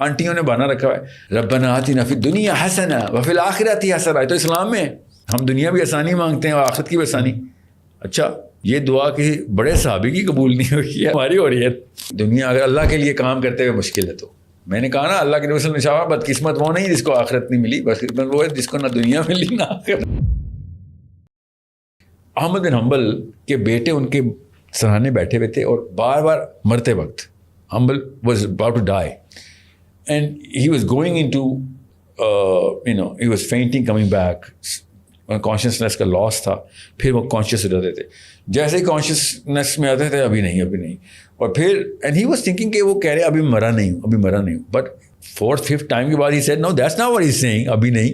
آنٹیوں نے بہانا رکھا ہے ربنا آتنا فی الدنیا حسنہ وفی الآخرۃ حسنہ. تو اسلام میں ہم دنیا بھی آسانی مانگتے ہیں اور آخرت کی بھی آسانی. اچھا یہ دعا کسی بڑے صحابی کی قبول نہیں ہوئی ہے, ہماری ہو رہی ہے. دنیا اگر اللہ کے لیے کام کرتے ہوئے مشکل ہے, تو میں نے کہا نا اللہ کے رسول نے کہا بدقسمت وہ نہیں جس کو آخرت نہیں ملی, بدقسمت وہ ہے جس کو نہ دنیا ملی نہ آخرت. احمد بن حنبل کے بیٹے ان کے سرانے بیٹھے ہوئے تھے اور بار بار مرتے وقت Hanbal was about to die and he was going into he was fainting coming back. Consciousness کا لاس تھا. پھر وہ کانشیس ہو جاتے تھے. جیسے ہی کانشیسنیس میں آتے تھے ابھی نہیں. اور پھر اینڈ ہی واز تھنکنگ کہ وہ کہہ رہے ابھی مرا نہیں ہوں. بٹ 4th 5th ٹائم کے بعد he said no that's not what he is seeing, ابھی نہیں,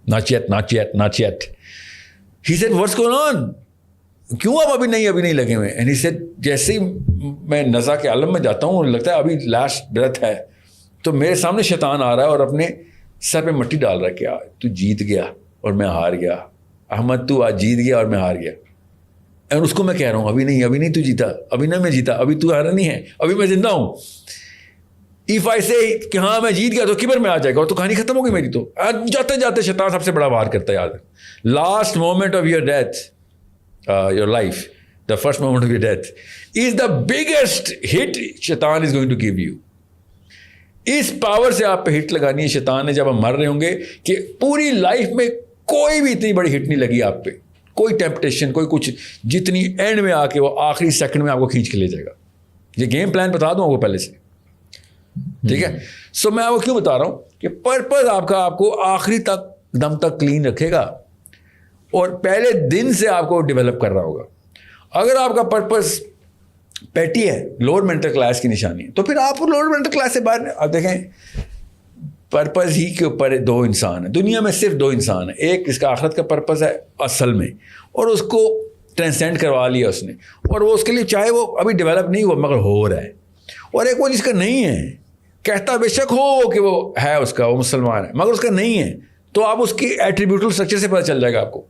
not yet. He said what's going on, کیوں آپ ابھی نہیں لگے ہوئے. اینڈ ہی سیڈ جیسے ہی میں نزا کے عالم میں جاتا ہوں لگتا ہے ابھی لاسٹ بریتھ ہے, تو میرے سامنے شیطان آ رہا ہے اور اپنے سر پہ مٹی ڈال رہا ہے کہ تو جیت گیا اور میں ہار گیا, احمد تو آج جیت گیا اور میں ہار گیا. اور اس کو میں کہہ رہا ہوں ابھی نہیں تو جیتا, ابھی نہ میں جیتا, ابھی تو ہارا نہیں ہے, ابھی میں زندہ ہوں. If I say کہ ہاں میں جیت گیا تو کبر میں آ جائے گا اور تو کہانی ختم ہوگی میری. تو جاتے جاتے شیطان سب سے بڑا وار کرتا ہے. یاد ہے last moment of your death, your life, the first moment of your death is the biggest hit شیطان is going to give you. اس پاور سے آپ پہ ہٹ لگانی ہے شیطان نے جب ہم مر رہے ہوں گے کہ پوری لائف میں کوئی بھی اتنی بڑی ہٹ نہیں لگی آپ پہ, کوئی ٹیمپٹیشن, کوئی کچھ, جتنی اینڈ میں آ کے وہ آخری سیکنڈ میں آپ کو کھینچ کے لے جائے گا. یہ گیم پلان بتا دوں آپ کو پہلے سے, ٹھیک ہے. سو میں آپ کو کیوں بتا رہا ہوں کہ پرپز آپ کا آپ کو آخری تک دم تک کلین رکھے گا اور پہلے دن سے آپ کو ڈیولپ کر رہا ہوگا. اگر آپ کا پرپز پیٹی ہے, لوور مینٹل کلاس کی نشانی ہے, تو پھر آپ لوور مینٹل کلاس سے باہر. آپ دیکھیں پرپز ہی کے اوپر 2 انسان ہیں دنیا میں, صرف 2 انسان ہیں. ایک اس کا آخرت کا پرپز ہے اصل میں, اور اس کو ٹرانسینڈ کروا لیا اس نے, اور وہ اس کے لیے چاہے وہ ابھی ڈیولپ نہیں ہوا مگر ہو رہا ہے. اور ایک وہ جس کا نہیں ہے, کہتا بے شک ہو کہ وہ ہے اس کا, وہ مسلمان ہے, مگر اس کا نہیں ہے, تو آپ اس کی ایٹریبیوٹل اسٹرکچر سے پتہ چل جائے گا آپ کو.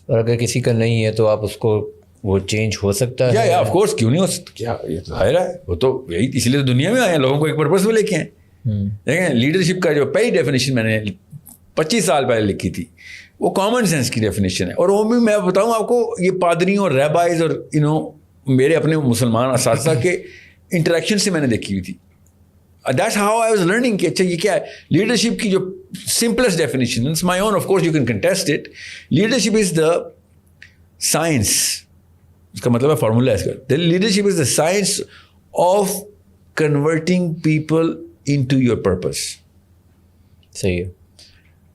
اور اگر کسی کا نہیں ہے تو آپ اس کو وہ چینج ہو سکتا ہے. آف کورس, کیوں نہیں ہو سکتا, کیا یہ تو ظاہر ہے, وہ تو یہی اسی لیے تو دنیا میں آئے ہیں, لوگوں کو ایک پرپز میں لے کے آئے. دیکھیں لیڈرشپ کا جو پہلی ڈیفینیشن میں نے 25 سال پہلے لکھی تھی, وہ کامن سینس کی ڈیفینیشن ہے. اور وہ بھی میں بتاؤں آپ کو, یہ پادریوں اور ریبائز اور میرے اپنے مسلمان اساتذہ کے انٹریکشن سے میں نے دیکھی ہوئی تھی. That's how I was learning کہ اچھا یہ کیا ہے لیڈرشپ کی جو simplest definition. It's my own, of course you can contest it. Leadership is the science. اس کا مطلب ہے فارمولا ہے اس کا. The leadership is the science of converting people into your purpose. صحیح ہے.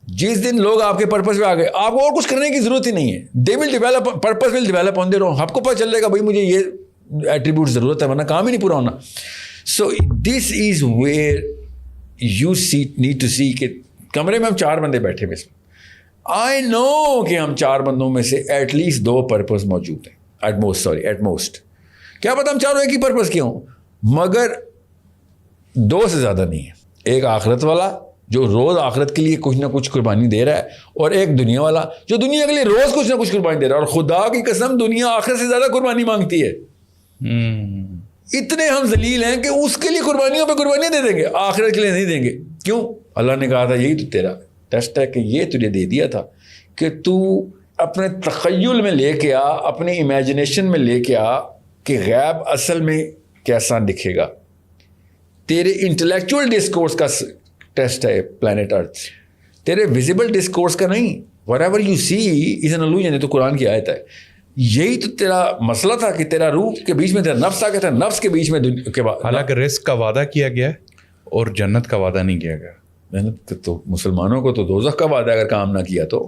جس دن لوگ آپ کے پرپس پہ آ گئے, آپ کو اور کچھ کرنے کی ضرورت ہی نہیں ہے. They will develop, purpose will develop on their own. آپ کو پتہ چل جائے گا بھائی مجھے یہ ایٹریبیوٹ ضرورت ہے ورنہ کام ہی نہیں پورا ہونا. So this is where you need to see کہ کمرے میں ہم 4 بندے بیٹھے ہوئے. I know کہ ہم 4 بندوں میں سے ایٹ لیسٹ 2 پرپز موجود ہیں. ایٹ موسٹ کیا پتہ ہم چاروں ایک ہی پرپز کے ہوں, مگر 2 سے زیادہ نہیں ہے. ایک آخرت والا جو روز آخرت کے لیے کچھ نہ کچھ قربانی دے رہا ہے, اور ایک دنیا والا جو دنیا کے لیے روز کچھ نہ کچھ قربانی دے رہا ہے. اور خدا کی قسم دنیا آخرت سے زیادہ قربانی مانگتی ہے. اتنے ہم ذلیل ہیں کہ اس کے لیے قربانیوں پہ قربانیاں دے دیں گے, آخرت کے لیے نہیں دیں گے. کیوں؟ اللہ نے کہا تھا یہی تو تیرا ٹیسٹ ہے کہ یہ تجھے دے دیا تھا کہ تو اپنے تخیل میں لے کے آ, اپنی امیجنیشن میں لے کے آ کہ غیب اصل میں کیسا دکھے گا. تیرے انٹلیکچوئل ڈسکورس کا ٹیسٹ ہے پلانٹ ارتھ, تیرے ویزیبل ڈسکورس کا نہیں. whatever you see is an illusion. یہ تو قرآن کی آیت ہے. یہی تو تیرا مسئلہ تھا کہ تیرا روح کے بیچ میں تیرا نفس آ گیا تھا, نفس کے بیچ میں حالانکہ رزق کا وعدہ کیا گیا اور جنت کا وعدہ نہیں کیا گیا. محنت تو مسلمانوں کو تو دوزخ کا وعدہ اگر کام نہ کیا تو,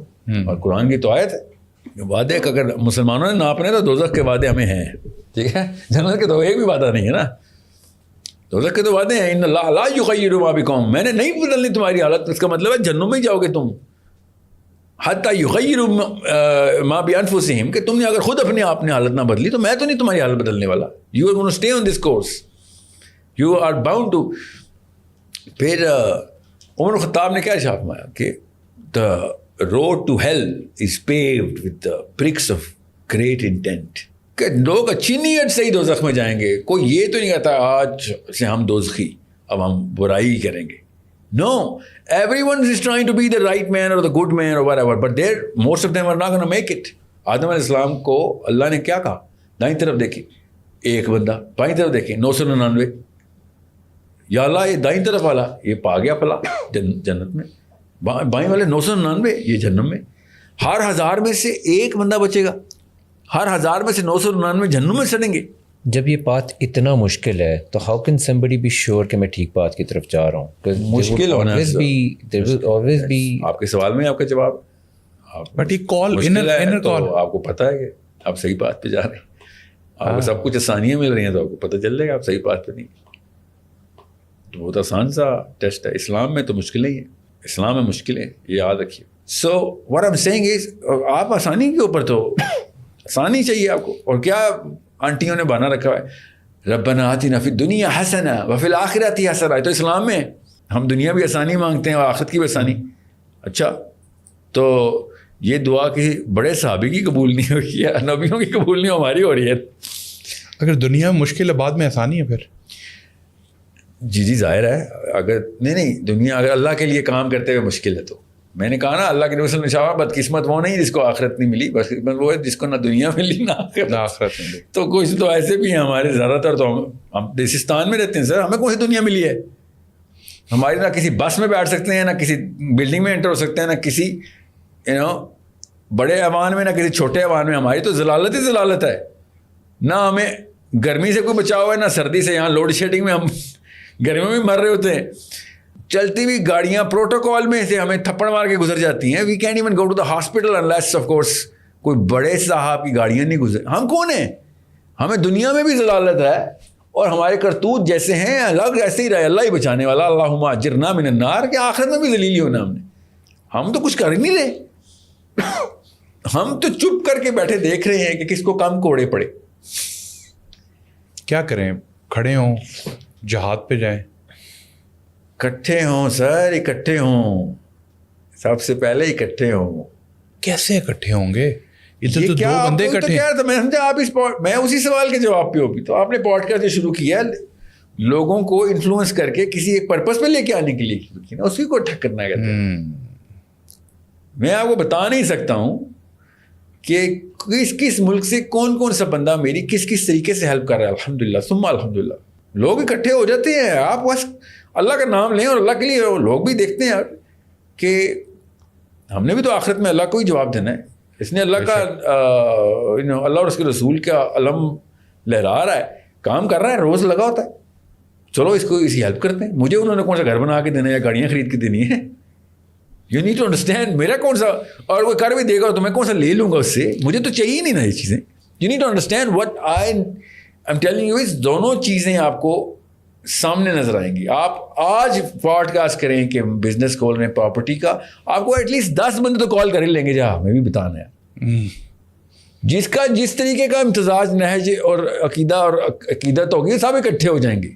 اور قرآن کی تو آیت ہے وعدے کا اگر مسلمانوں نے ناپنے تو دوزخ کے وعدے ہمیں ہیں, ٹھیک ہے. جنت کے تو ایک بھی وعدہ نہیں ہے نا, دوزخ کے تو وعدے ہیں. ان اللہ لا یغیر ما بقوم, میں نے نہیں بدلنی تمہاری حالت. اس کا مطلب ہے جہنم میں ہی جاؤ گے تم. حتی یغیروا ما بانفسہم, کہ تم نے اگر خود اپنے آپ نے حالت نہ بدلی تو میں تو نہیں تمہاری حالت بدلنے والا. You are gonna stay on this course, you are bound to. پھر عمر الخطاب نے کیا ارشاد فرمایا کہ the road to hell is paved with the bricks of great intent, کہ لوگ اچھی نیت سے ہی دوزخ میں جائیں گے. کوئی یہ تو نہیں کہتا آج سے ہم دوزخی, اب ہم برائی کریں گے. No, everyone is trying to be the right man or the good man or whatever, but most of them are not going to make it. آدم علیہ السلام کو اللہ نے کیا کہا؟ دائیں طرف دیکھیں ایک بندہ, بائیں طرف دیکھیں 999. یا اللہ یہ دائیں طرف والا یہ پا گیا پلا جنت میں, بائیں والے 999 یہ جہنم میں. ہر 1000 میں سے ایک بندہ بچے گا, ہر 1000 میں سے 999 جہنم میں سڑیں گے. جب یہ بات اتنا مشکل ہے تو how can somebody be sure کہ میں ٹھیک بات کی طرف جا رہا ہوں؟ مشکل ہونا ہے. آپ کے سوال میں آپ کا جواب, بٹ یہ کال انر کال, آپ کو پتہ ہے کہ آپ صحیح بات پہ جا رہے ہیں, آپ کو سب کچھ آسانیاں مل رہی ہیں تو آپ کو پتہ چل جائے گا آپ صحیح بات پہ نہیں. بہت آسان سا ٹیسٹ ہے. اسلام میں تو مشکلیں ہی ہیں, اسلام میں مشکلیں, یہ یاد رکھیے. سو what I'm saying is آپ آسانی کے اوپر تو آسانی چاہیے آپ کو. اور کیا آنٹیوں نے بہانا رکھا ہے ربنا آتنا فی الدنیا حسنہ وفی الآخرۃ حسنہ, تو اسلام میں ہم دنیا بھی آسانی مانگتے ہیں اور آخرت کی بھی آسانی. اچھا تو یہ دعا کسی بڑے صحابی کی قبول نہیں ہوئی ہے, نبیوں کی قبول نہیں ہماری ہو رہی ہے. اگر دنیا میں مشکل ہے بعد میں آسانی ہے پھر. جی ظاہر ہے. اگر نہیں دنیا اگر اللہ کے لیے کام کرتے ہوئے مشکل ہے تو میں نے کہا نا اللہ کے نبی صلی اللہ علیہ وسلم بدقسمت وہ نہیں جس کو آخرت نہیں ملی, بس وہ ہے جس کو نہ دنیا ملی نہ آخرت ملی. تو کچھ تو ایسے بھی ہیں ہمارے, زیادہ تر تو ہم دیسستان میں رہتے ہیں سر, ہمیں کون سی دنیا ملی ہے؟ ہماری نہ کسی بس میں بیٹھ سکتے ہیں, نہ کسی بلڈنگ میں انٹر ہو سکتے ہیں, نہ کسی بڑے ایوان میں, نہ کسی چھوٹے ایوان میں. ہماری تو ضلالت ہی ضلالت ہے. نہ ہمیں گرمی سے کوئی بچاؤ ہے نہ سردی سے. یہاں لوڈ شیڈنگ میں ہم گرمیوں میں مر رہے ہوتے ہیں. چلتی ہوئی گاڑیاں پروٹوکول میں سے ہمیں تھپڑ مار کے گزر جاتی ہیں. We can't even go to the hospital unless of course کوئی بڑے صاحب کی گاڑیاں نہیں گزر. ہم کون ہیں؟ ہمیں دنیا میں بھی ضلالت ہے اور ہمارے کرتوت جیسے ہیں الگ ایسے ہی رہے. اللہ ہی بچانے والا, اللہم اجرنا من النار, کہ آخرت میں بھی ذلیل ہونا ہم نے. ہم تو کچھ کر ہی نہیں رہے. ہم تو چپ کر کے بیٹھے دیکھ رہے ہیں کہ کس کو کم کوڑے پڑے. کیا کریں؟ کھڑے ہوں, جہاد پہ جائیں, اکٹھے ہوں سر, اکٹھے ہوں, سب سے پہلے اکٹھے ہوں. کیسے اکٹھے ہوں گے؟ یہ تو دو بندے اکٹھے. تو میں سمجھا آپ میں اسی سوال کے جواب پہ ہوگی. تو آپ نے پوڈ کاسٹ شروع کیا لوگوں کو انفلوئنس کر کے کسی ایک پرپز پہ لے کے آنے کے لیے, اسی کو ٹھک کرنا کہتے ہیں. میں آپ کو بتا نہیں سکتا ہوں کہ کس کس ملک سے کون کون سا بندہ میری کس کس طریقے سے ہیلپ کر رہا ہے. الحمدللہ ثم الحمدللہ. لوگ اکٹھے ہو جاتے ہیں. آپ بس اللہ کا نام لیں اور اللہ کے لیے لوگ بھی دیکھتے ہیں کہ ہم نے بھی تو آخرت میں اللہ کو ہی جواب دینا ہے. اس نے اللہ کا اللہ اور اس کے رسول کا علم لہرا رہا ہے, کام کر رہا ہے, روز لگا ہوتا ہے. چلو اس کو اسی ہیلپ کرتے ہیں. مجھے انہوں نے کون سا گھر بنا کے دینا ہے یا گاڑیاں خرید کے دینی ہے؟ You need to understand. میرا کون سا, اور وہ کر بھی دے گا تو میں کون سا لے لوں گا اس سے؟ مجھے تو چاہیے نہیں نا یہ چیزیں. You need to understand what I am telling you is دونوں چیزیں آپ کو سامنے نظر آئیں گی. آپ آج پوڈ کاسٹ کریں کہ بزنس کھول رہے ہیں پراپرٹی کا, آپ کو ایٹ لیسٹ 10 بندے تو کال کر ہی لیں گے جہاں ہمیں بھی بتانا ہے. جس کا جس طریقے کا امتزاج نہج اور عقیدت ہوگی سب اکٹھے ہو جائیں گے.